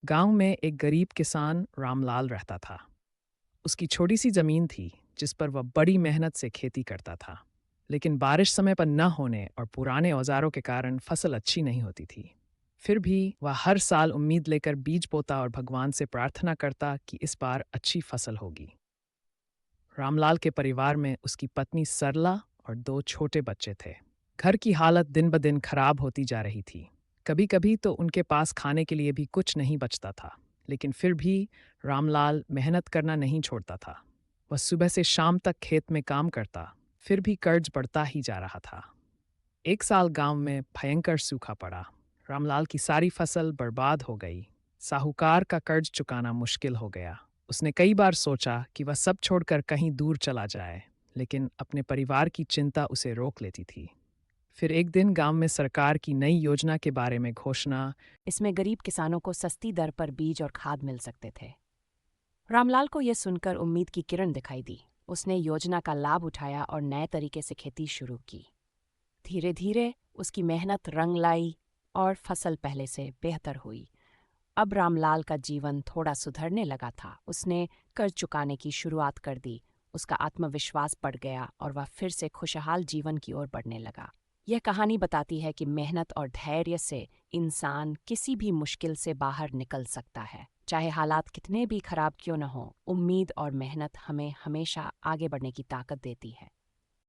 गांव में एक गरीब किसान रामलाल रहता था। उसकी छोटी सी जमीन थी जिस पर वह बड़ी मेहनत से खेती करता था। लेकिन बारिश समय पर न होने और पुराने औजारों के कारण फसल अच्छी नहीं होती थी। फिर भी वह हर साल उम्मीद लेकर बीज बोता और भगवान से प्रार्थना करता कि इस बार अच्छी फसल होगी। रामलाल के परिवार में उसकी पत्नी सरला और दो छोटे बच्चे थे। घर की हालत दिन ब दिन खराब होती जा रही थी। कभी कभी तो उनके पास खाने के लिए भी कुछ नहीं बचता था। लेकिन फिर भी रामलाल मेहनत करना नहीं छोड़ता था। वह सुबह से शाम तक खेत में काम करता, फिर भी कर्ज बढ़ता ही जा रहा था। एक साल गांव में भयंकर सूखा पड़ा। रामलाल की सारी फसल बर्बाद हो गई। साहूकार का कर्ज चुकाना मुश्किल हो गया। उसने कई बार सोचा कि वह सब छोड़कर कहीं दूर चला जाए, लेकिन अपने परिवार की चिंता उसे रोक लेती थी। फिर एक दिन गांव में सरकार की नई योजना के बारे में घोषणा। इसमें गरीब किसानों को सस्ती दर पर बीज और खाद मिल सकते थे। रामलाल को यह सुनकर उम्मीद की किरण दिखाई दी। उसने योजना का लाभ उठाया और नए तरीके से खेती शुरू की। धीरे धीरे उसकी मेहनत रंग लाई और फसल पहले से बेहतर हुई। अब रामलाल का जीवन थोड़ा सुधरने लगा था। उसने कर्ज चुकाने की शुरुआत कर दी। उसका आत्मविश्वास बढ़ गया और वह फिर से खुशहाल जीवन की ओर बढ़ने लगा। यह कहानी बताती है कि मेहनत और धैर्य से इंसान किसी भी मुश्किल से बाहर निकल सकता है। चाहे हालात कितने भी खराब क्यों न हो, उम्मीद और मेहनत हमें हमेशा आगे बढ़ने की ताकत देती है।